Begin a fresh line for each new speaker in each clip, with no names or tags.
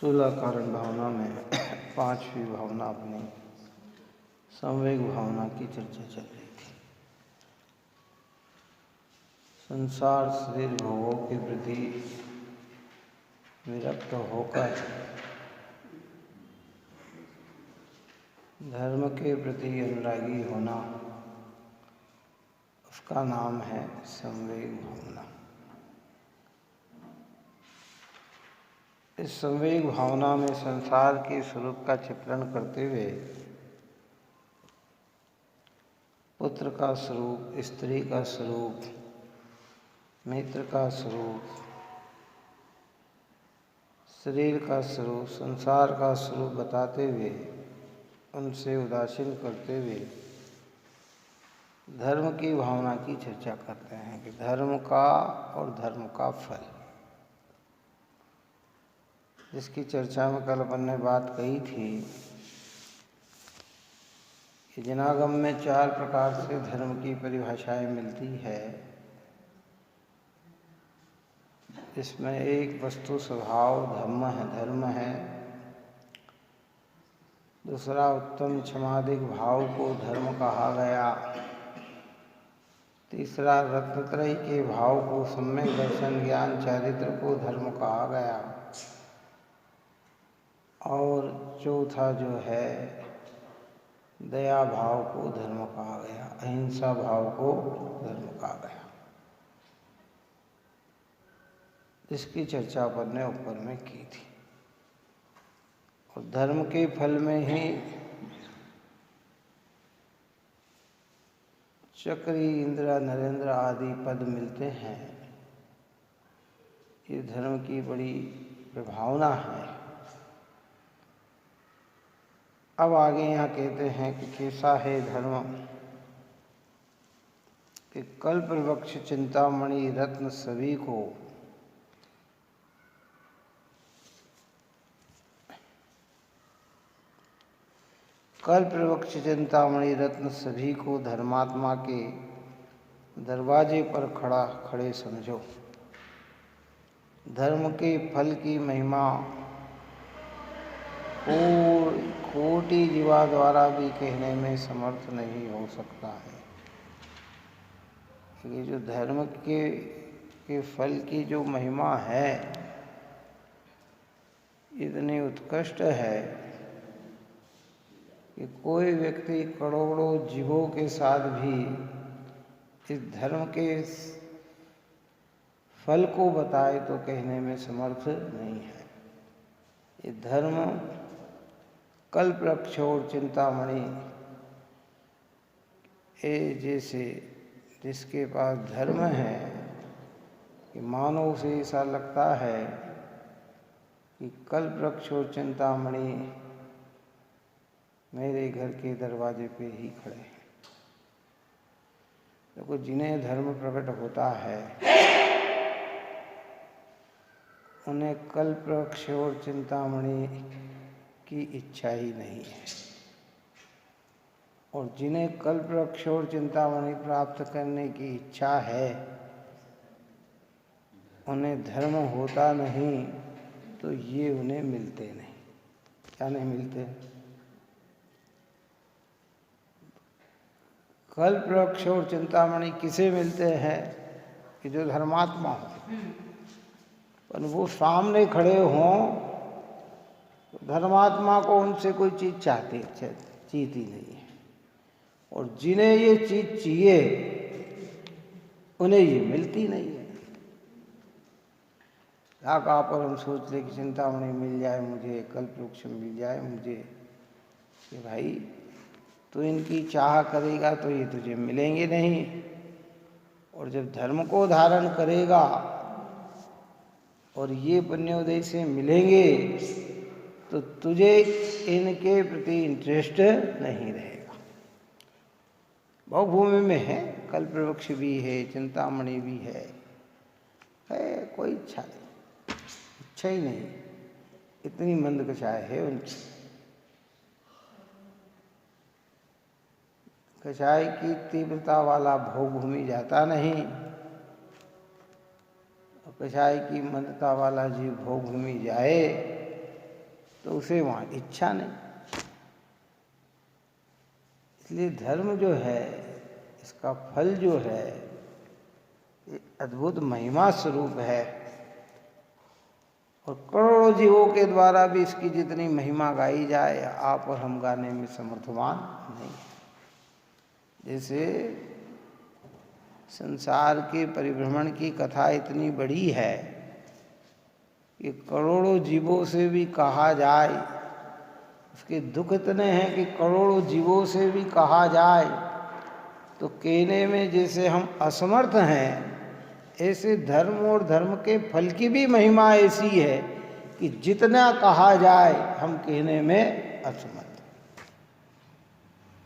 स्थूल कारण भावना में पांचवी भावना अपनी संवेग भावना की चर्चा चल रही थी। संसार शरीर भोगों के प्रति विरक्त होकर धर्म के प्रति अनुरागी होना, उसका नाम है संवेग भावना। इस संवेग भावना में संसार के स्वरूप का चित्रण करते हुए पुत्र का स्वरूप, स्त्री का स्वरूप, मित्र का स्वरूप, शरीर का स्वरूप, संसार का स्वरूप बताते हुए उनसे उदासीन करते हुए धर्म की भावना की चर्चा करते हैं कि धर्म का और धर्म का फल, जिसकी चर्चा में कल अपन ने बात कही थी कि जनागम में 4 प्रकार से धर्म की परिभाषाएं मिलती है। इसमें एक वस्तु स्वभाव धर्म है, दूसरा उत्तम क्षमादिक भाव को धर्म कहा गया, तीसरा रत्नत्रयी के भाव को सम्यक दर्शन ज्ञान चारित्र को धर्म कहा गया, और चौथा जो है दया भाव को धर्म कहा गया, अहिंसा भाव को धर्म कहा गया। इसकी चर्चा अपन ने ऊपर में की थी। और धर्म के फल में ही चक्री, इंद्र, नरेंद्र आदि पद मिलते हैं। ये धर्म की बड़ी विभावना है। अब आगे यहाँ कहते हैं कि कैसा है धर्म, कि कल्प वृक्ष चिंतामणि रत्न सभी को कल्प वृक्ष चिंतामणि रत्न सभी को धर्मात्मा के दरवाजे पर खड़े समझो। धर्म के फल की महिमा कोटि जीवा द्वारा भी कहने में समर्थ नहीं हो सकता है। ये जो धर्म के फल की जो महिमा है, इतनी उत्कृष्ट है कि कोई व्यक्ति करोड़ों जीवों के साथ भी इस धर्म के फल को बताए तो कहने में समर्थ नहीं है। ये धर्म कल्प वृक्ष और चिंतामणि जैसे जिसके पास धर्म है कि मानो उसे ऐसा लगता है कि कल्प वृक्ष और चिंतामणि मेरे घर के दरवाजे पे ही खड़े हैं। देखो, जिन्हें धर्म प्रकट होता है उन्हें कल्प वृक्ष और चिंतामणि की इच्छा ही नहीं है, और जिन्हें कल्प वृक्ष और चिंतामणि प्राप्त करने की इच्छा है उन्हें धर्म होता नहीं तो ये उन्हें मिलते नहीं। क्या नहीं मिलते? कल्प वृक्ष और चिंतामणि किसे मिलते हैं? कि जो धर्मात्मा हो, पर वो सामने खड़े हों तो धर्मात्मा को उनसे कोई चीज चीती नहीं है, और जिन्हें ये चीज चाहिए उन्हें ये मिलती नहीं है। कहा पर हम सोच ले कि चिंतामणि मिल जाए मुझे, कल्प वृक्ष मिल जाए मुझे, कि भाई तो इनकी चाह करेगा तो ये तुझे मिलेंगे नहीं, और जब धर्म को धारण करेगा और ये पुण्योदय से मिलेंगे तो तुझे इनके प्रति इंटरेस्ट नहीं रहेगा। बहुभूमि में है, कल्प वृक्ष भी है, चिंतामणि भी है कोई इच्छा ही नहीं, इतनी मंद कषाय है उनकी। कषाय की तीव्रता वाला भोग भूमि जाता नहीं, और कषाय की मंदता वाला जीव भोग भूमि जाए तो उसे वहाँ इच्छा नहीं। इसलिए धर्म जो है, इसका फल जो है, ये अद्भुत महिमा स्वरूप है और करोड़ों जीवों के द्वारा भी इसकी जितनी महिमा गाई जाए, आप और हम गाने में समर्थवान नहीं। जैसे संसार के परिभ्रमण की कथा इतनी बड़ी है कि करोड़ों जीवों से भी कहा जाए, उसके दुख इतने हैं कि करोड़ों जीवों से भी कहा जाए तो कहने में जैसे हम असमर्थ हैं, ऐसे धर्म और धर्म के फल की भी महिमा ऐसी है कि जितना कहा जाए हम कहने में असमर्थ।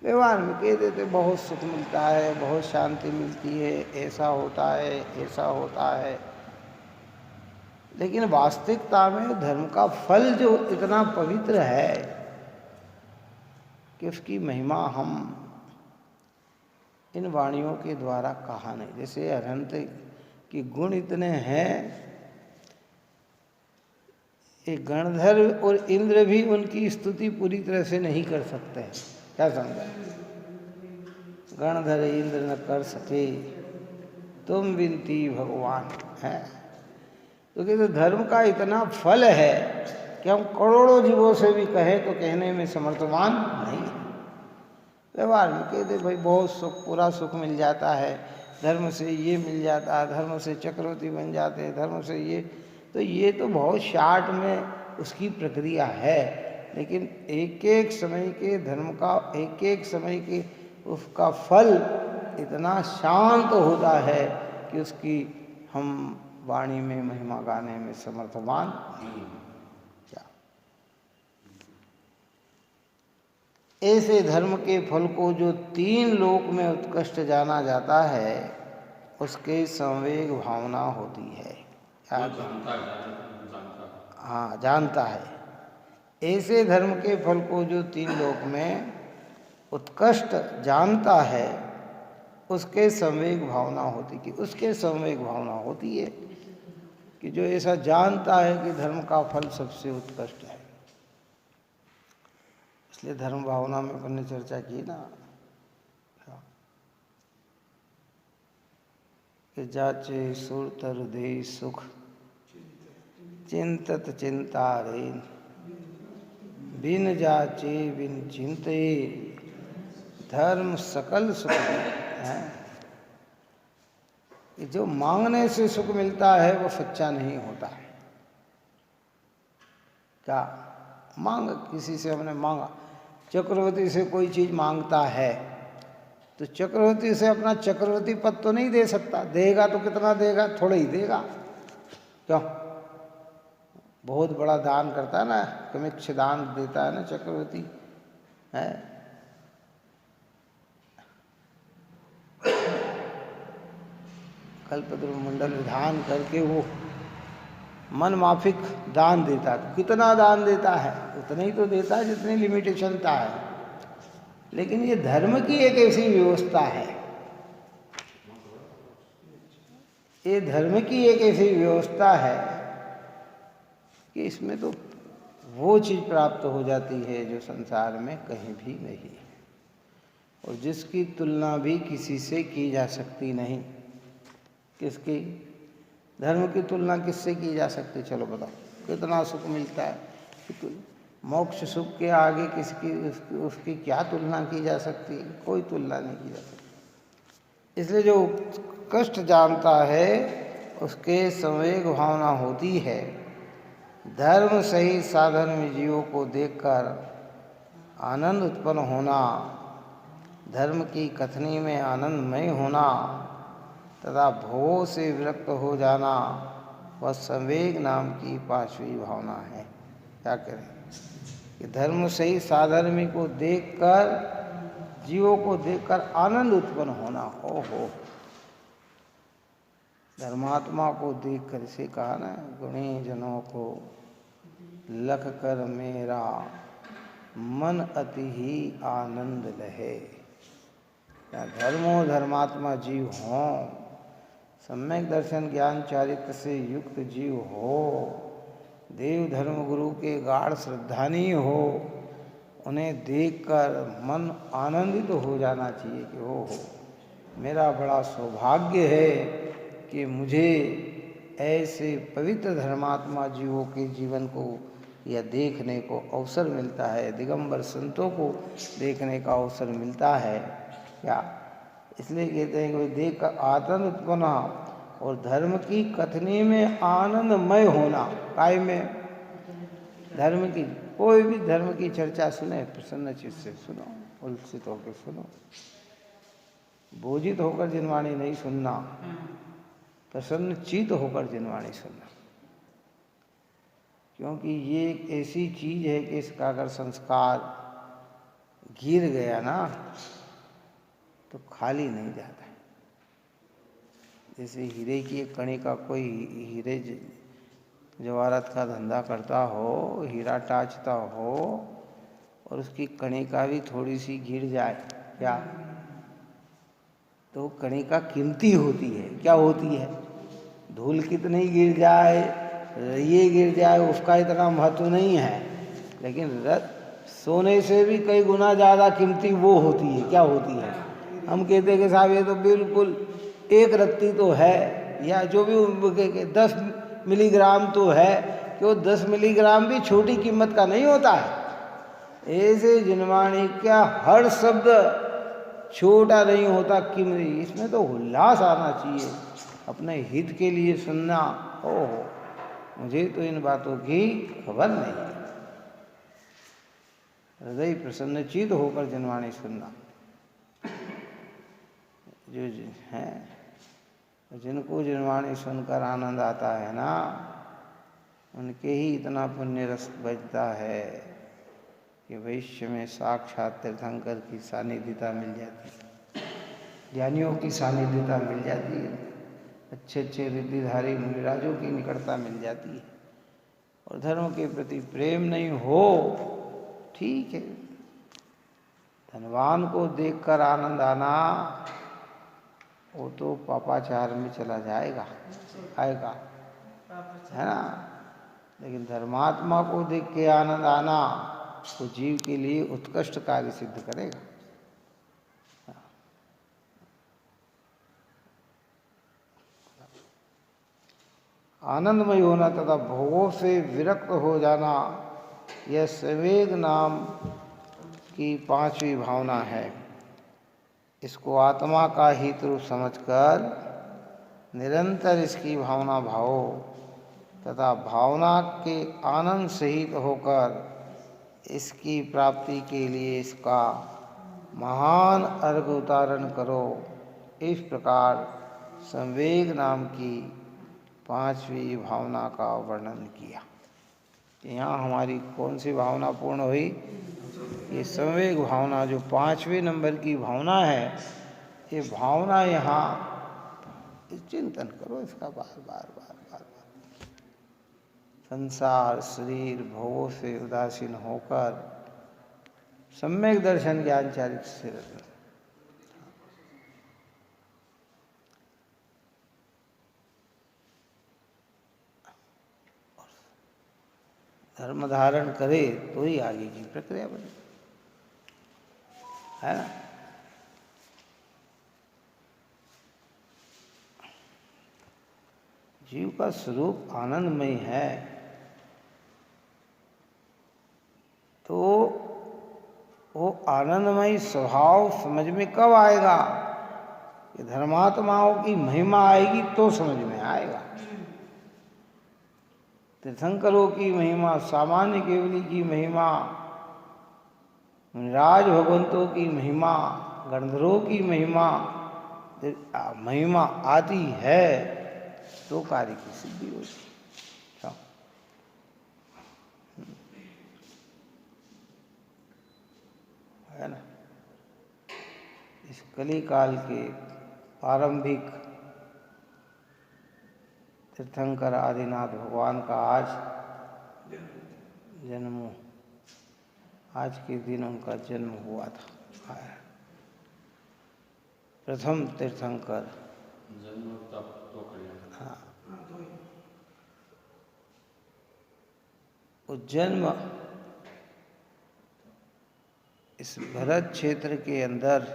व्यवहार में कह देते बहुत सुख मिलता है, बहुत शांति मिलती है, ऐसा होता है, ऐसा होता है, लेकिन वास्तविकता में धर्म का फल जो इतना पवित्र है कि उसकी महिमा हम इन वाणियों के द्वारा कहा नहीं। जैसे अनंत के गुण इतने हैं, एक गणधर और इंद्र भी उनकी स्तुति पूरी तरह से नहीं कर सकते हैं। क्या समझा? गणधर इंद्र न कर सके तुम विनती भगवान है। क्योंकि तो धर्म का इतना फल है कि हम करोड़ों जीवों से भी कहें तो कहने में समर्थवान नहीं है। व्यवहार में कह दे भाई बहुत सुख, पूरा सुख मिल जाता है, धर्म से ये मिल जाता है, धर्म से चक्रवर्ती बन जाते हैं, धर्म से ये तो बहुत शार्ट में उसकी प्रक्रिया है। लेकिन एक एक समय के धर्म का, एक एक समय के उसका फल इतना शांत होता है कि उसकी हम वाणी में महिमा गाने में समर्थवान नहीं। क्या ऐसे धर्म के फल को जो 3 लोक में उत्कृष्ट जाना जाता है, उसके संवेग भावना होती है। क्या हाँ, जानता है। ऐसे धर्म के फल को जो 3 लोक में उत्कृष्ट जानता है, उसके संवेग भावना होती कि उसके संवेग भावना होती है कि जो ऐसा जानता है कि धर्म का फल सबसे उत्कृष्ट है। इसलिए धर्म भावना में अपन ने चर्चा की ना कि जाचे सुरतर दे सुख चिंतत चिंता रे, बिन जाचे बिन चिंते धर्म सकल सुख है। जो मांगने से सुख मिलता है वो सच्चा नहीं होता है। क्या मांग, किसी से हमने मांगा, चक्रवर्ती से कोई चीज़ मांगता है तो चक्रवर्ती से अपना चक्रवर्ती पद तो नहीं दे सकता। देगा तो कितना देगा? थोड़ा ही देगा। क्यों? बहुत बड़ा दान करता है ना, कमिक्ष दान देता है ना चक्रवर्ती है। कल्पद्रुम मंडल विधान करके वो मन माफिक दान देता है। कितना दान देता है? उतना ही तो देता है जितनी लिमिटेशनता है। लेकिन ये धर्म की एक ऐसी व्यवस्था है, ये धर्म की एक ऐसी व्यवस्था है कि इसमें तो वो चीज़ प्राप्त हो जाती है जो संसार में कहीं भी नहीं है और जिसकी तुलना भी किसी से की जा सकती नहीं। किसकी? धर्म की तुलना किससे की जा सकती? चलो बताओ, कितना सुख मिलता है। मोक्ष सुख के आगे किसकी उसकी क्या तुलना की जा सकती है? कोई तुलना नहीं की जा सकती। इसलिए जो कष्ट जानता है उसके संवेग भावना होती है। धर्म सही साधन में जीवों को देखकर आनंद उत्पन्न होना, धर्म की कथनी में आनंदमय होना तथा भोगों से विरक्त हो जाना, वह संवेग नाम की 5वीं भावना है। क्या करें कि धर्म सही साधर्मी को देखकर, जीवों को देखकर आनंद उत्पन्न होना। ओहो, धर्मात्मा को देखकर, इसे कहा ना, गुणी जनों को लख कर मेरा मन अति ही आनंद लहे। क्या धर्मो धर्मात्मा जीव हों, सम्यक दर्शन ज्ञान चारित्र से युक्त जीव हो, देव धर्म गुरु के गाढ़ श्रद्धानी हो, उन्हें देखकर मन आनंदित हो जाना चाहिए कि हो मेरा बड़ा सौभाग्य है कि मुझे ऐसे पवित्र धर्मात्मा जीवों के जीवन को या देखने को अवसर मिलता है, दिगंबर संतों को देखने का अवसर मिलता है। क्या इसलिए कहते हैं कि वे देख कर आनंद उत्पन्न और धर्म की कथनी में आनंदमय होना। काय में? धर्म की, कोई भी धर्म की चर्चा सुने प्रसन्न चित्त से सुनो, उल्सित होकर सुनो, बोझित होकर जिनवाणी नहीं सुनना, प्रसन्न चित्त होकर जिनवाणी सुनना। क्योंकि ये एक ऐसी चीज है कि इसका अगर संस्कार गिर गया ना तो खाली नहीं जाता है। जैसे हीरे की एक कणी का, कोई हीरे जवाहरात का धंधा करता हो, हीरा टाचता हो और उसकी कणी का भी थोड़ी सी गिर जाए, क्या तो कणी का कीमती होती है। क्या होती है? धूल कितनी गिर जाए, ये गिर जाए, उसका इतना महत्व नहीं है, लेकिन सोने से भी कई गुना ज़्यादा कीमती वो होती है। क्या होती है? हम कहते हैं कि साहब ये तो बिल्कुल एक रत्ती तो है, या जो भी 10 मिलीग्राम तो है, कि वो 10 मिलीग्राम भी छोटी कीमत का नहीं होता है। ऐसे जिनवाणी क्या हर शब्द छोटा नहीं होता, कीमती। इसमें तो उल्लास आना चाहिए, अपने हित के लिए सुनना। ओहो, मुझे तो इन बातों की खबर नहीं है। हृदय प्रसन्नचित होकर जिनवाणी सुनना। जो हैं, जिनको जिनवाणी सुनकर आनंद आता है ना, उनके ही इतना पुण्य रस बजता है कि भविष्य में साक्षात तीर्थंकर की सानिध्यता मिल जाती है, ज्ञानियों की सानिध्यता मिल जाती है, अच्छे अच्छे रिद्धिधारी मुनिराजों की निकटता मिल जाती है। और धर्म के प्रति प्रेम नहीं हो, ठीक है, धनवान को देखकर आनंद आना वो तो पापाचार में चला जाएगा, आएगा, है ना। लेकिन धर्मात्मा को देख के आनंद आना तो जीव के लिए उत्कृष्ट कार्य सिद्ध करेगा। आनंदमय होना तथा भोगों से विरक्त हो जाना, यह संवेग नाम की 5वीं भावना है। इसको आत्मा का हित रूप समझकर निरंतर इसकी भावना भावो तथा भावना के आनंद सहित होकर इसकी प्राप्ति के लिए इसका महान अर्घ उतारण करो। इस प्रकार संवेग नाम की 5वीं भावना का वर्णन किया। यहाँ हमारी कौन सी भावना पूर्ण हुई? ये संवेग भावना, जो 5वें नंबर की भावना है, ये भावना यहाँ चिंतन करो इसका बार बार बार बार बार। संसार, शरीर, भोगों से उदासीन होकर सम्यक दर्शन ज्ञान चारित्र से रखना। धर्म धारण करे तो ही आगे की प्रक्रिया बने, है ना। जीव का स्वरूप आनंदमय है, तो वो आनंदमय स्वभाव समझ में कब आएगा? कि धर्मात्माओं की महिमा आएगी तो समझ में आएगा। तीर्थंकरों की महिमा, सामान्य केवली की महिमा, राज भगवंतों की महिमा, गंधर्वों की महिमा, महिमा आती है तो कार्य की सिद्धि होती है ना। इस कली काल के प्रारंभिक तीर्थंकर आदिनाथ भगवान का आज जन्म, आज के दिन उनका जन्म हुआ था। प्रथम तीर्थंकर हाँ, जन्म इस भरत क्षेत्र के अंदर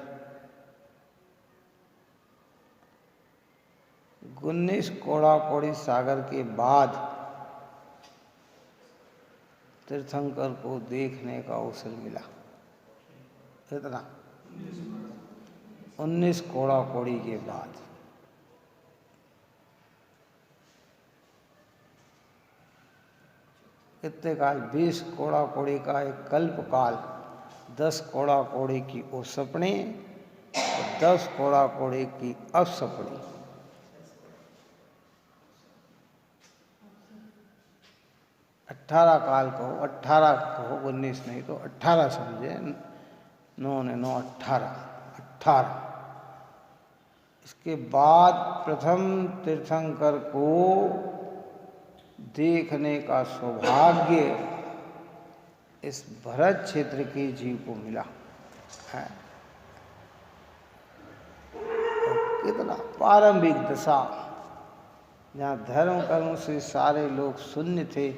19 कोड़ा कोड़ी सागर के बाद तीर्थंकर को देखने का अवसर मिला। कितना? 19 कोड़ा कोड़ी के बाद। कितने काल? 20 कोड़ा कोड़ी का एक कल्प काल, 10 कोड़ा कोड़ी की उसपणी और 10 कोड़ा कोड़ी की असपणी। 18 काल कहो, 18 कहो, 19 नहीं तो 18 समझे। 9 ने 9 18। इसके बाद प्रथम तीर्थंकर को देखने का सौभाग्य इस भरत क्षेत्र के जीव को मिला है। और कितना प्रारंभिक दशा, जहाँ धर्म कर्म से सारे लोग शून्य थे,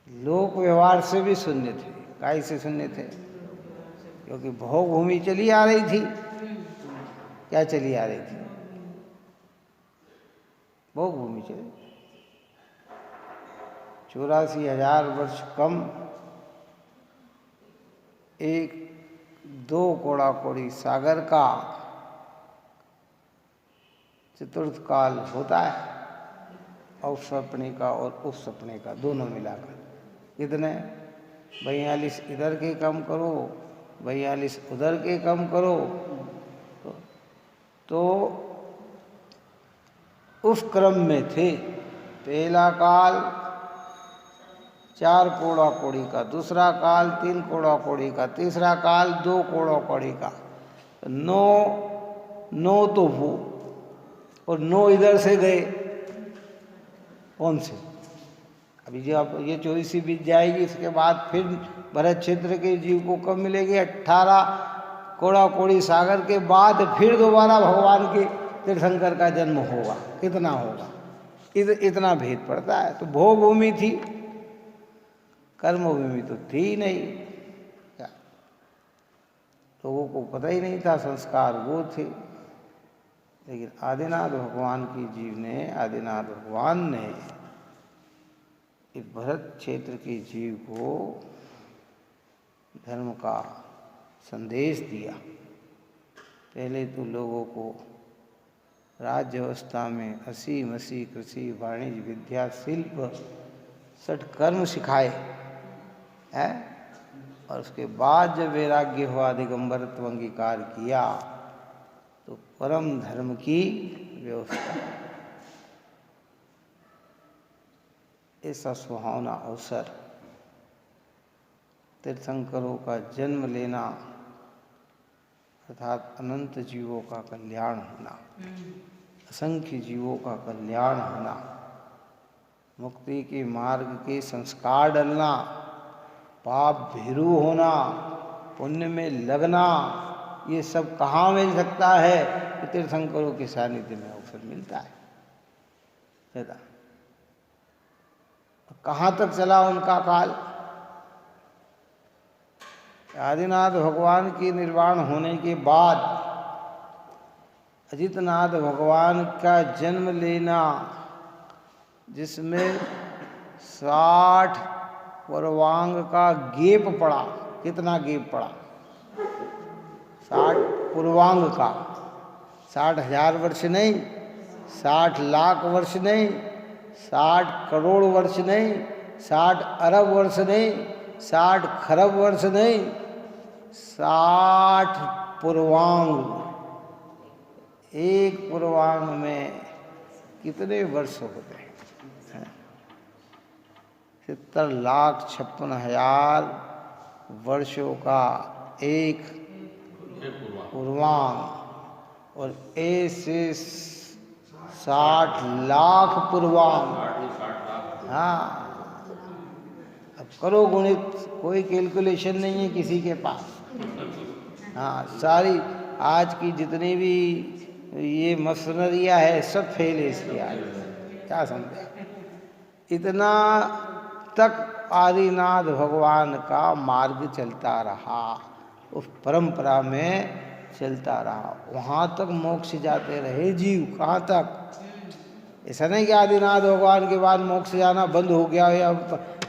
लोक व्यवहार से भी शून्य थे। काहे से शून्य थे? क्योंकि भोग भूमि चली आ रही थी। क्या चली आ रही थी? भोग भूमि चली। 84,000 वर्ष कम 1-2 कोड़ा कोड़ी सागर का चतुर्थ काल होता है, अवसपनी का और उपसपनी का दोनों मिलाकर। कितने? 42 इधर के कम करो, 42 उधर के कम करो, तो उस क्रम में थे। पहला काल 4 कोड़ा कोड़ी का, दूसरा काल 3 कोड़ा कोड़ी का, तीसरा काल 2 कोड़ा कोड़ी का। 9 तो वो, और 9 इधर से गए। कौन से? अभी जो आप ये 24 बीत जाएगी, इसके बाद फिर भरत क्षेत्र के जीव को कब मिलेगी? 18 कोड़ा कोड़ी सागर के बाद फिर दोबारा भगवान के तीर्थंकर का जन्म होगा। कितना होगा? इतना भेद पड़ता है। तो भोग भूमि थी, कर्म भूमि तो थी ही नहीं। क्या लोगों को पता ही नहीं था, संस्कार वो थे। लेकिन आदिनाथ भगवान की जीव ने, आदिनाथ भगवान ने इस भरत क्षेत्र के जीव को धर्म का संदेश दिया। पहले तो लोगों को राज्य अवस्था में असी मसी कृषि वाणिज्य विद्या शिल्प 6 कर्म सिखाए हैं, और उसके बाद जब वैराग्य हुआ, दिगंबरत्व अंगीकार किया, तो परम धर्म की व्यवस्था। ऐसा सुहावना अवसर, तीर्थंकरों का जन्म लेना अर्थात अनंत जीवों का कल्याण होना, असंख्य जीवों का कल्याण होना, मुक्ति के मार्ग के संस्कार डलना, पाप भीरू होना, पुण्य में लगना, ये सब कहाँ मिल सकता है? कि तीर्थंकरों के सानिध्य में अवसर मिलता है। कहाँ तक चला उनका काल? आदिनाथ भगवान के निर्वाण होने के बाद अजितनाथ भगवान का जन्म लेना, जिसमें 60 पूर्वांग का गेप पड़ा। कितना गेप पड़ा? 60 पूर्वांग का। 60,000 वर्ष नहीं, 60 लाख वर्ष नहीं, 60 करोड़ वर्ष नहीं, 60 अरब वर्ष नहीं, 60 खरब वर्ष नहीं, 60 पूर्वांग। एक पूर्वांग में कितने वर्ष होते हैं? 70,56,000 वर्षों का एक पूर्वांग, और ऐसे 60 लाख पूर्वांग। हाँ, अब करो गुणित, कोई कैलकुलेशन नहीं है किसी के पास। हाँ, सारी आज की जितनी भी ये मशीनरियाँ है सब फेल है इसकी। आज क्या समझे? इतना तक आदिनाथ भगवान का मार्ग चलता रहा, उस परंपरा में चलता रहा, वहाँ तक मोक्ष जाते रहे जीव। कहाँ तक? ऐसा नहीं कि आदिनाथ भगवान के बाद मोक्ष जाना बंद हो गया या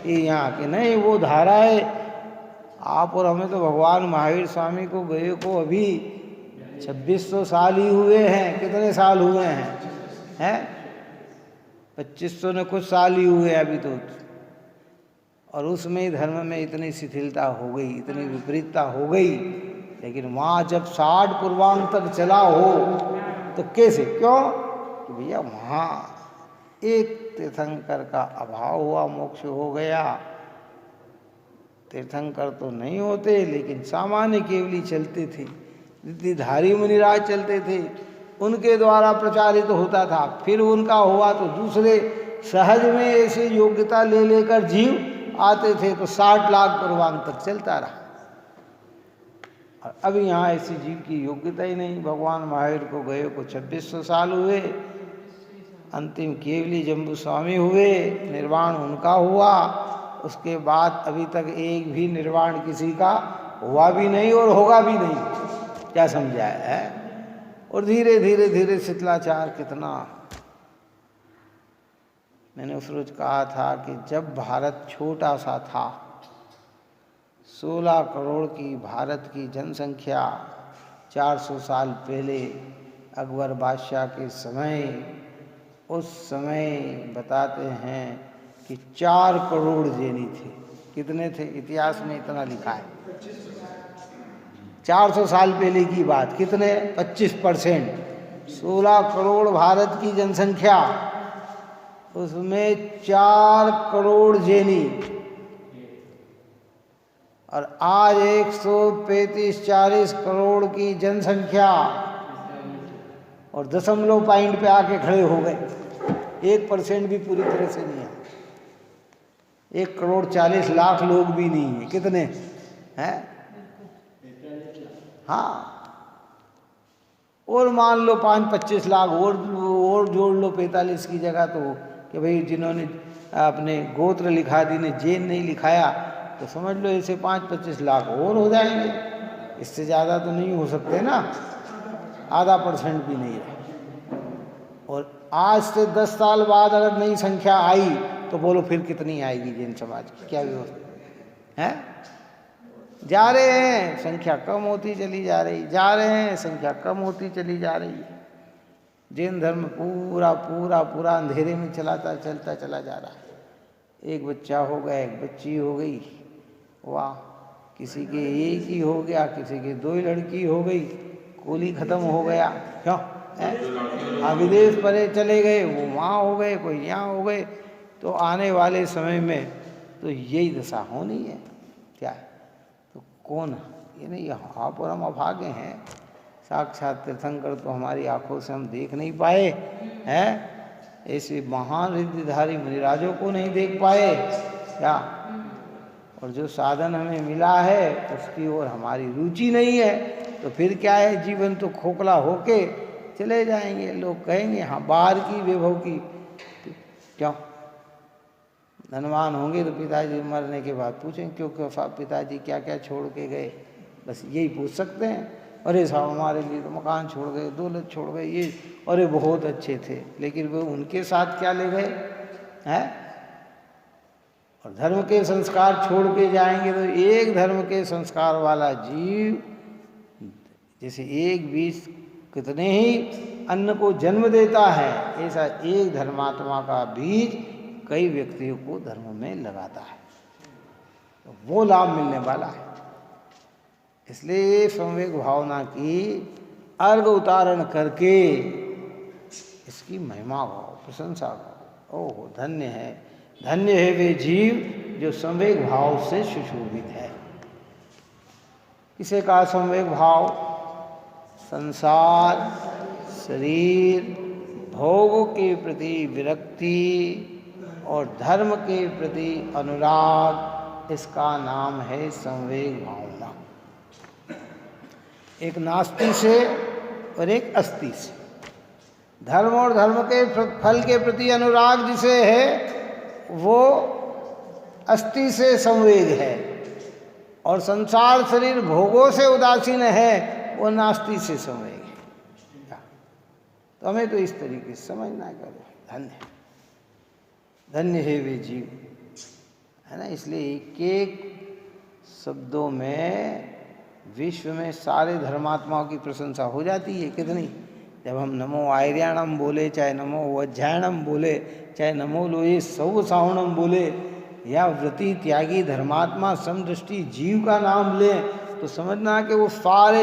ये यहाँ के, नहीं, वो धारा है। आप और हमें तो भगवान महावीर स्वामी को गए को अभी 2600 साल ही हुए हैं। कितने साल हुए हैं? 2500 ने कुछ साल ही हुए अभी तो, और उसमें धर्म में इतनी शिथिलता हो गई, इतनी विपरीतता हो गई। लेकिन वहाँ जब 60 पूर्वांग तक चला हो तो कैसे, क्यों? कि भैया वहाँ एक तीर्थंकर का अभाव हुआ, मोक्ष हो गया। तीर्थंकर तो नहीं होते, लेकिन सामान्य केवली चलते थे, ऋद्धिधारी मुनिराज चलते थे, उनके द्वारा प्रचारित होता था। फिर उनका हुआ तो दूसरे सहज में ऐसी योग्यता ले लेकर जीव आते थे, तो 60 लाख पूर्वांग तक चलता रहा। और अभी यहाँ ऐसी जीव की योग्यता ही नहीं। भगवान महावीर को गए को 2600 साल हुए, अंतिम केवली जम्बू स्वामी हुए, निर्वाण उनका हुआ। उसके बाद अभी तक एक भी निर्वाण किसी का हुआ भी नहीं और होगा भी नहीं। क्या समझा है? और धीरे धीरे धीरे शिथिलाचार कितना। मैंने उस रोज कहा था कि जब भारत छोटा सा था, 16 करोड़ की भारत की जनसंख्या 400 साल पहले अकबर बादशाह के समय, उस समय बताते हैं कि 4 करोड़ जैनी थे। कितने थे? इतिहास में इतना लिखा है। 400 साल पहले की बात। कितने? 25%। 16 करोड़ भारत की जनसंख्या, उसमें 4 करोड़ जैनी। और आज 135-40 करोड़ की जनसंख्या, और दशमलव पॉइंट पे आके खड़े हो गए। 1% भी पूरी तरह से नहीं है। 1 करोड़ 40 लाख लोग भी नहीं है। कितने हैं? हाँ, और मान लो 5-25 लाख और जोड़ लो 45 की जगह, तो कि भाई जिन्होंने अपने गोत्र लिखा दी ने जैन नहीं लिखाया, तो समझ लो ऐसे 5-25 लाख और हो जाएंगे। इससे ज़्यादा तो नहीं हो सकते ना, आधा % भी नहीं है। और आज से 10 साल बाद अगर नई संख्या आई तो बोलो फिर कितनी आएगी जैन समाज की? क्या व्यवस्था है? जा रहे हैं, संख्या कम होती चली जा रही, जा रहे हैं, संख्या कम होती चली जा रही है। जैन धर्म पूरा पूरा पूरा अंधेरे में चलता चला जा रहा है। एक बच्चा हो गया, एक बच्ची हो गई, वाह, किसी के एक ही हो गया, किसी के 2 लड़की हो गई, कोली खत्म हो गया। क्यों? विदेश परे चले गए, वो वहाँ हो गए, कोई यहाँ हो गए। तो आने वाले समय में तो यही दशा होनी है। क्या है? तो कौन, ये नहीं, आप और हम अभागे हैं। साक्षात तीर्थंकर तो हमारी आंखों से हम देख नहीं पाए हैं, ऐसे महान रिद्धिधारी मुनिराजों को नहीं देख पाए क्या? और जो साधन हमें मिला है उसकी ओर हमारी रुचि नहीं है, तो फिर क्या है? जीवन तो खोखला होके चले जाएंगे। लोग कहेंगे हाँ बाहर की वैभव की, क्यों? धनवान होंगे तो पिताजी मरने के बाद पूछेंगे क्यों पिताजी क्या क्या छोड़ के गए, बस यही पूछ सकते हैं। अरे साहब हमारे लिए तो मकान छोड़ गए, दौलत छोड़ गए, ये, अरे बहुत अच्छे थे, लेकिन वो उनके साथ क्या ले गए हैं? और धर्म के संस्कार छोड़ के जाएंगे तो एक धर्म के संस्कार वाला जीव जैसे एक बीज कितने ही अन्न को जन्म देता है, ऐसा एक धर्मात्मा का बीज कई व्यक्तियों को धर्म में लगाता है, तो वो लाभ मिलने वाला है। इसलिए संवेग भावना की अर्घ उतारण करके इसकी महिमा भाव, प्रशंसा भाव, ओह धन्य है वे जीव जो संवेग भाव से सुशोभित है। किसे का संवेग भाव? संसार, शरीर, भोगों के प्रति विरक्ति और धर्म के प्रति अनुराग, इसका नाम है संवेग भावना। एक नास्ति से और एक अस्ति से। धर्म और धर्म के फल के प्रति अनुराग जिसे है वो अस्थि से संवेग है, और संसार शरीर भोगों से उदासीन है, वो नास्ति से संवेग है। तो हमें तो इस तरीके से समझना करो। धन्य धन्य है वे जीव, है ना। इसलिए एक एक शब्दों में विश्व में सारे धर्मात्माओं की प्रशंसा हो जाती है, कितनी। जब हम नमो आर्याणम बोले, चाहे नमो वज्जायणम बोले, चाहे नमो लोये सौ सावणम बोले, या व्रति त्यागी धर्मात्मा समदृष्टि जीव का नाम लें, तो समझना कि वो सारे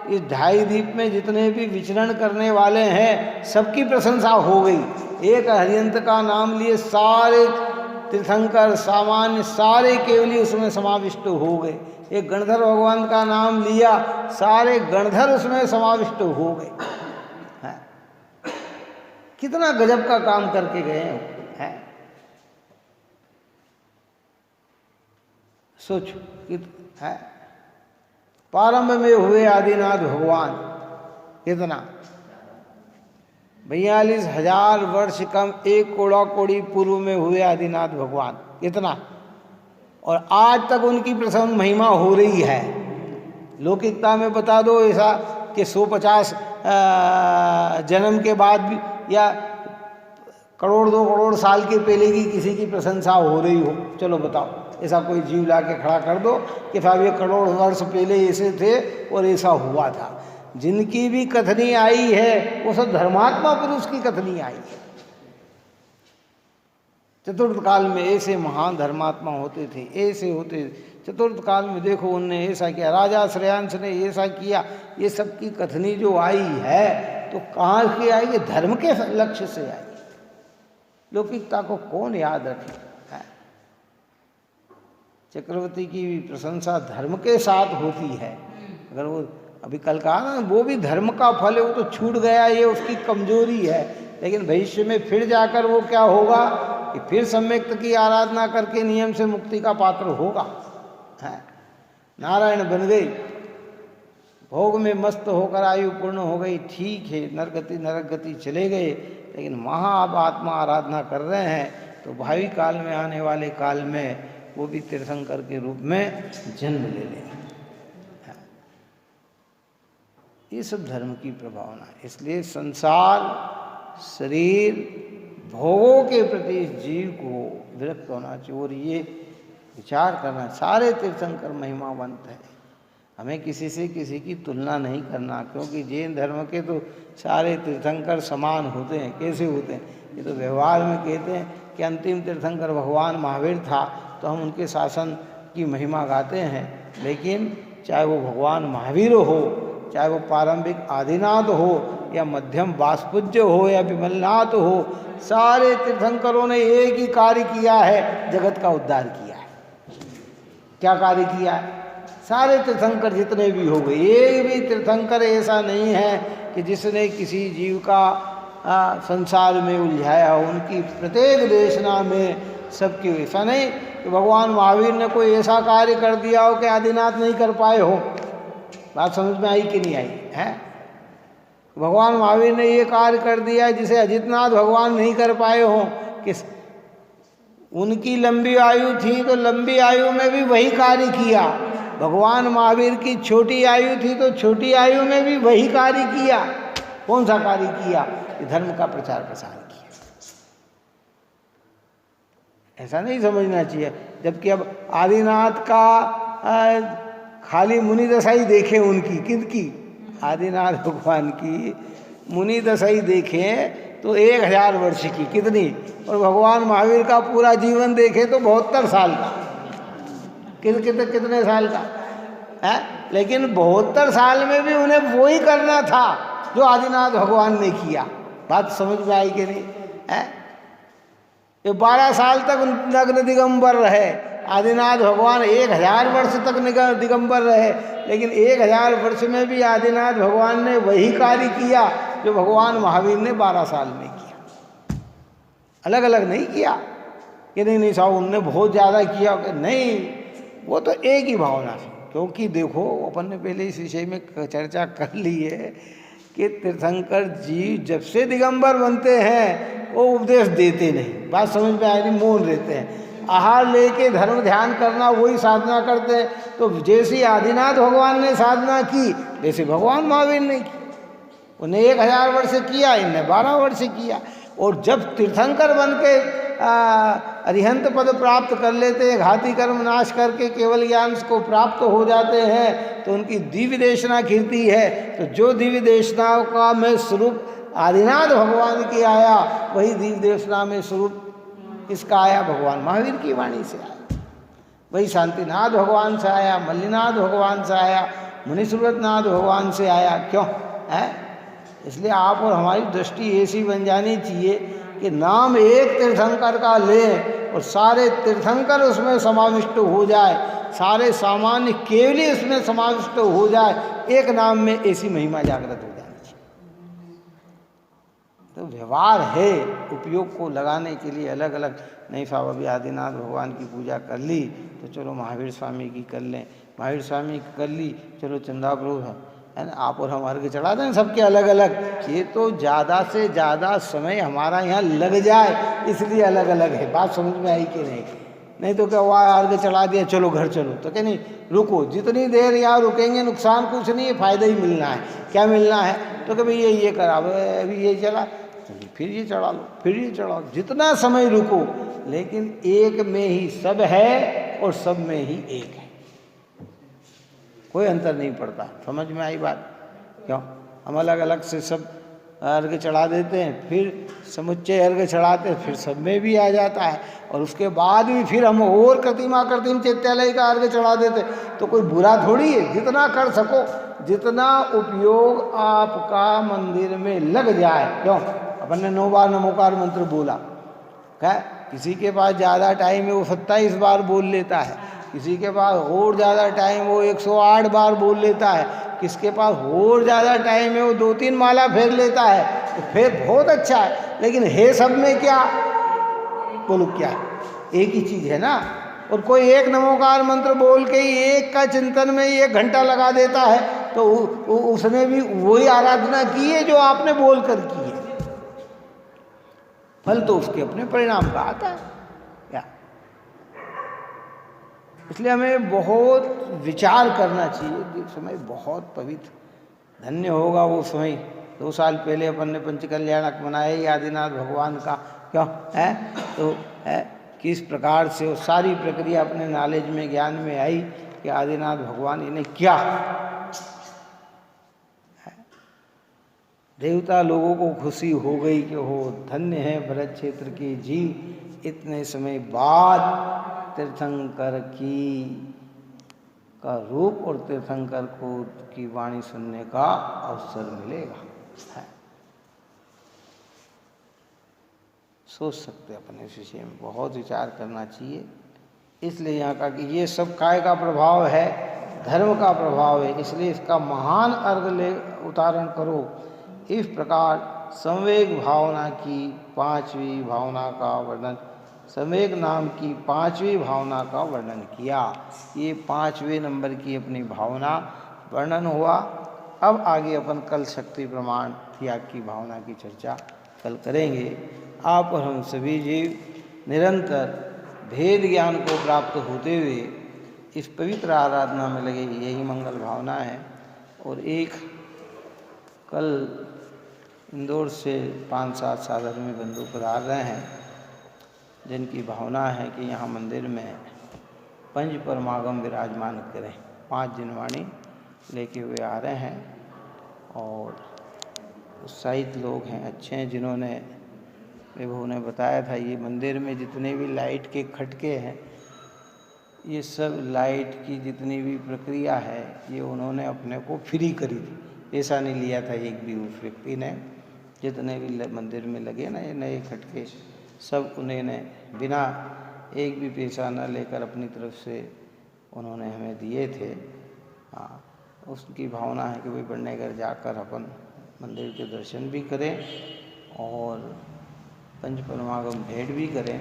इस ढाई द्वीप में जितने भी विचरण करने वाले हैं सबकी प्रशंसा हो गई। एक हरियंत का नाम लिए सारे तीर्थंकर सामान्य सारे केवली उसमें समाविष्ट हो गए। एक गणधर भगवान का नाम लिया, सारे गणधर उसमें समाविष्ट हो गए। कितना गजब का काम करके गए हैं। सोचो है, प्रारंभ में हुए आदिनाथ भगवान, कितना 42,000 वर्ष कम 1 कोड़ा कोड़ी पूर्व में हुए आदिनाथ भगवान, कितना। और आज तक उनकी प्रसन्न महिमा हो रही है। लौकिकता में बता दो ऐसा कि 150 जन्म के बाद भी, या करोड़ 2 करोड़ साल के पहले की किसी की प्रशंसा हो रही हो, चलो बताओ, ऐसा कोई जीव ला के खड़ा कर दो कि साहब ये करोड़ वर्ष पहले ऐसे थे और ऐसा हुआ था। जिनकी भी कथनी आई है वो सब धर्मात्मा पुरुष की कथनी आई है। चतुर्थ काल में ऐसे महान धर्मात्मा होते थे, ऐसे होते। चतुर्थ काल में देखो उनने ऐसा किया, राजा श्रेयांश ने ऐसा किया, ये सब की कथनी जो आई है तो कहाँ से आई? ये धर्म के लक्ष्य से आई। लौकिकता को कौन याद रखे? चक्रवर्ती की भी प्रशंसा धर्म के साथ होती है। अगर वो अभी कल कहा ना, वो भी धर्म का फल है, वो तो छूट गया, ये उसकी कमजोरी है। लेकिन भविष्य में फिर जाकर वो क्या होगा कि फिर सम्यक्त की आराधना करके नियम से मुक्ति का पात्र होगा। है नारायण बन गई, भोग में मस्त होकर आयु पूर्ण हो गई, ठीक है, नरक गति चले गए। लेकिन महाआत्मा आराधना कर रहे हैं तो भावी काल में आने वाले काल में वो भी तीर्थंकर के रूप में जन्म ले लेंगे। ये सब धर्म की प्रभावना है। इसलिए संसार शरीर भोगों के प्रति जीव को विरक्त होना चाहिए और ये विचार करना, सारे तीर्थंकर महिमावंत है, हमें किसी से किसी की तुलना नहीं करना। क्योंकि जैन धर्म के तो सारे तीर्थंकर समान होते हैं। कैसे होते हैं? ये तो व्यवहार में कहते हैं कि अंतिम तीर्थंकर भगवान महावीर था तो हम उनके शासन की महिमा गाते हैं। लेकिन चाहे वो भगवान महावीर हो, चाहे वो प्रारंभिक आदिनाथ हो, या मध्यम वासपूज्य हो, या विमलनाथ हो, सारे तीर्थंकरों ने एक ही कार्य किया है, जगत का उद्धार किया है। क्या कार्य किया है? सारे तीर्थंकर जितने भी हो गए, एक भी तीर्थंकर ऐसा नहीं है कि जिसने किसी जीव का संसार में उलझाया हो। उनकी प्रत्येक देशना में सबकी ऐसा नहीं कि भगवान महावीर ने कोई ऐसा कार्य कर दिया हो कि आदिनाथ नहीं कर पाए हो। बात समझ में आई कि नहीं आई है? भगवान महावीर ने ये कार्य कर दिया जिसे अजितनाथ भगवान नहीं कर पाए हो। किस उनकी लंबी आयु थी तो लंबी आयु में भी वही कार्य किया। भगवान महावीर की छोटी आयु थी तो छोटी आयु में भी वही कार्य किया। कौन सा कार्य किया? धर्म का प्रचार प्रसार किया। ऐसा नहीं समझना चाहिए। जबकि अब आदिनाथ का खाली मुनि दशाई देखे उनकी, किनकी? आदिनाथ भगवान की मुनि दशाई देखें तो 1000 वर्ष की, कितनी? और भगवान महावीर का पूरा जीवन देखे तो 72 साल का। कितने साल का है? लेकिन 72 साल में भी उन्हें वो ही करना था जो आदिनाथ भगवान ने किया। बात समझ में आई कि नहीं है? ये 12 साल तक नग्न दिगंबर रहे। आदिनाथ भगवान 1000 वर्ष तक दिगंबर रहे, लेकिन 1000 वर्ष में भी आदिनाथ भगवान ने वही कार्य किया जो भगवान महावीर ने 12 साल में किया। अलग अलग नहीं किया कि नहीं साहब उनने बहुत ज़्यादा किया, नहीं, वो तो एक ही भावना थी। क्योंकि देखो अपन ने पहले इस विषय में चर्चा कर ली है कि तीर्थंकर जी जब से दिगंबर बनते हैं वो उपदेश देते नहीं। बात समझ में आई नहीं? मौन रहते हैं। आहार लेके धर्म ध्यान करना वही साधना करते हैं। तो जैसी आदिनाथ भगवान ने साधना की वैसे भगवान महावीर ने की। उन्हें 1000 वर्ष किया, इन्हें 12 वर्ष किया। और जब तीर्थंकर बन के अरिहंत पद प्राप्त कर लेते हैं, घाती कर्म नाश करके केवल ज्ञान को प्राप्त हो जाते हैं, तो उनकी दिव्य देशना कीर्ति है। तो जो दिव्य देशना का में स्वरूप आदिनाथ भगवान की आया, वही दिव्य देशना में स्वरूप किसका आया? भगवान महावीर की वाणी से आया। वही शांतिनाथ भगवान से आया, मल्लिनाथ भगवान से आया, मुनिसुव्रतनाथ भगवान से आया। क्यों है? इसलिए आप और हमारी दृष्टि ऐसी बन जानी चाहिए कि नाम एक तीर्थंकर का लें और सारे तीर्थंकर उसमें समाविष्ट हो जाए, सारे सामान्य केवली उसमें समाविष्ट हो जाए। एक नाम में ऐसी महिमा जागृत हो जानी चाहिए। तो व्यवहार है, उपयोग को लगाने के लिए अलग अलग। नहीं साहब अभी आदिनाथ भगवान की पूजा कर ली तो चलो महावीर स्वामी की कर लें, महावीर स्वामी की कर ली चलो चंदा प्रभु है ना, आप और हम अर्घ्य चढ़ा दें सबके अलग अलग। ये तो ज़्यादा से ज़्यादा समय हमारा यहाँ लग जाए इसलिए अलग अलग है। बात समझ में आई कि नहीं? नहीं तो क्या हुआ, अर्घ्य चढ़ा दिया चलो घर चलो, तो क्या नहीं, रुको, जितनी देर यहाँ रुकेंगे नुकसान कुछ नहीं है, फ़ायदा ही मिलना है। क्या मिलना है? तो कि भाई ये करा, अभी ये चला, चलिए फिर ये चढ़ा लो, फिर ये चढ़ाओ, जितना समय रुको, लेकिन एक में ही सब है और सब में ही एक है, कोई अंतर नहीं पड़ता। समझ में आई बात? क्यों हम अलग अलग से सब अर्घ्य चढ़ा देते हैं, फिर समुच्चय अर्घ्य चढ़ाते हैं, फिर सब में भी आ जाता है, और उसके बाद भी फिर हम और कृत्रिम चैत्यालय का अर्घ्य चढ़ा देते, तो कोई बुरा थोड़ी है। जितना कर सको, जितना उपयोग आपका मंदिर में लग जाए। क्यों? अपन ने 9 बार नमोकार मंत्र बोला, क्या किसी के पास ज़्यादा टाइम है वो 27 बार बोल लेता है, किसी के पास और ज़्यादा टाइम वो 108 बार बोल लेता है, किसके पास और ज़्यादा टाइम है वो 2-3 माला फेर लेता है, तो फिर बहुत अच्छा है। लेकिन है सब में क्या? बोलो क्या है? एक ही चीज़ है ना। और कोई एक नमोकार मंत्र बोल के ही एक का चिंतन में ही 1 घंटा लगा देता है, तो उसने भी वही आराधना की है जो आपने बोल कर की है। फल तो उसके अपने परिणाम का आता है क्या? इसलिए हमें बहुत विचार करना चाहिए कि समय बहुत पवित्र धन्य होगा वो समय। 2 साल पहले अपन ने पंचकल्याणक मनाया ही आदिनाथ भगवान का। क्यों है? तो है किस प्रकार से वो सारी प्रक्रिया अपने नॉलेज में, ज्ञान में आई कि आदिनाथ भगवान इन्हें क्या देवता लोगों को खुशी हो गई कि हो धन्य है भरत क्षेत्र के जीव, इतने समय बाद तीर्थंकर का रूप और तीर्थंकर को की वाणी सुनने का अवसर मिलेगा। है सोच सकते अपने इस विषय में, बहुत विचार करना चाहिए। इसलिए यहाँ का कि ये सब काय का प्रभाव है, धर्म का प्रभाव है, इसलिए इसका महान अर्घ ले उतारण करो। इस प्रकार संवेग भावना की 5वीं भावना का वर्णन, संवेग नाम की 5वीं भावना का वर्णन किया। ये 5वें नंबर की अपनी भावना वर्णन हुआ। अब आगे अपन कल शक्ति प्रमाण त्याग की भावना की चर्चा कल करेंगे। आप और हम सभी जीव निरंतर भेद ज्ञान को प्राप्त होते हुए इस पवित्र आराधना में लगे, यही मंगल भावना है। और एक कल इंदौर से 5-7 साधर्मी बंधु पधार रहे हैं, जिनकी भावना है कि यहाँ मंदिर में पंच परमागम विराजमान करें। 5 जिनवाणी लेके हुए आ रहे हैं और उत्साहित लोग हैं, अच्छे हैं। जिन्होंने विभू ने बताया था ये मंदिर में जितने भी लाइट के खटके हैं, ये सब लाइट की जितनी भी प्रक्रिया है ये उन्होंने अपने को फ्री करी थी, पैसा नहीं लिया था एक भी उस व्यक्ति ने। जितने भी मंदिर में लगे ना ये नए खटके, सब उन्होंने बिना एक भी पैसा न लेकर अपनी तरफ से उन्होंने हमें दिए थे। हाँ, उसकी भावना है कि भाई बड़नेगर जाकर अपन मंदिर के दर्शन भी करें और पंच परमागम भेंट भी करें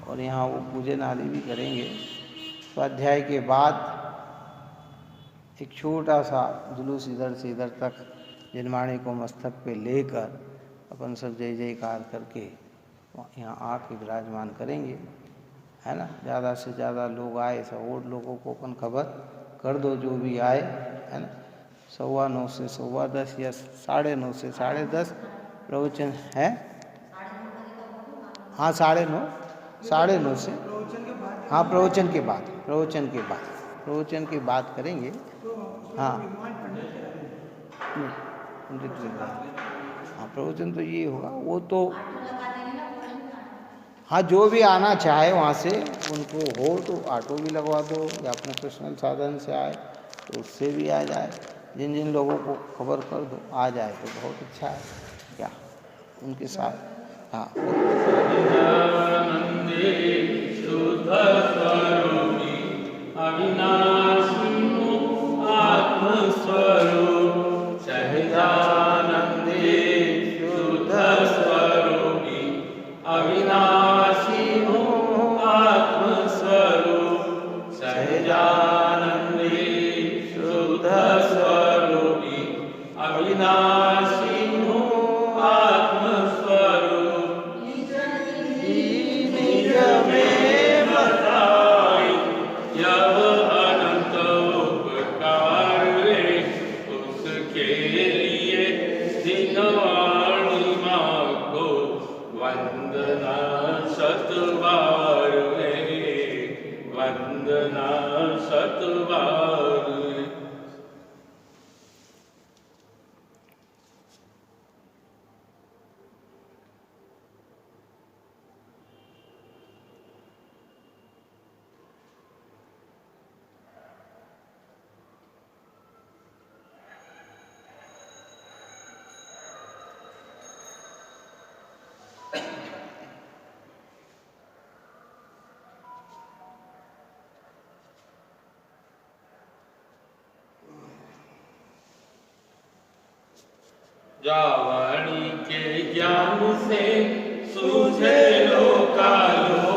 और यहाँ वो पूजन आदि भी करेंगे। स्वाध्याय के बाद एक छोटा सा जुलूस इधर से इधर तक जिनवाणी को मस्तक पे लेकर अपन सब जय जयकार करके यहाँ आके विराजमान करेंगे। है ना, ज़्यादा से ज़्यादा लोग आए, सब और लोगों को अपन खबर कर दो जो भी आए, है ना। 9:15 से 10:15 या 9:30 से 10:30 प्रवचन है। हाँ 9:30, 9:30 से, हाँ प्रवचन के बाद, प्रवचन के बाद करेंगे। हाँ हाँ प्रवचन तो ये होगा, वो तो हाँ जो भी आना चाहे वहाँ से उनको हो तो ऑटो भी लगवा दो, या अपने पर्सनल साधन से आए तो उससे भी आ जाए। जिन जिन लोगों को खबर कर दो आ जाए तो बहुत अच्छा है, क्या उनके साथ। हाँ
जावाणी के ज्ञान से सूझे लोकालो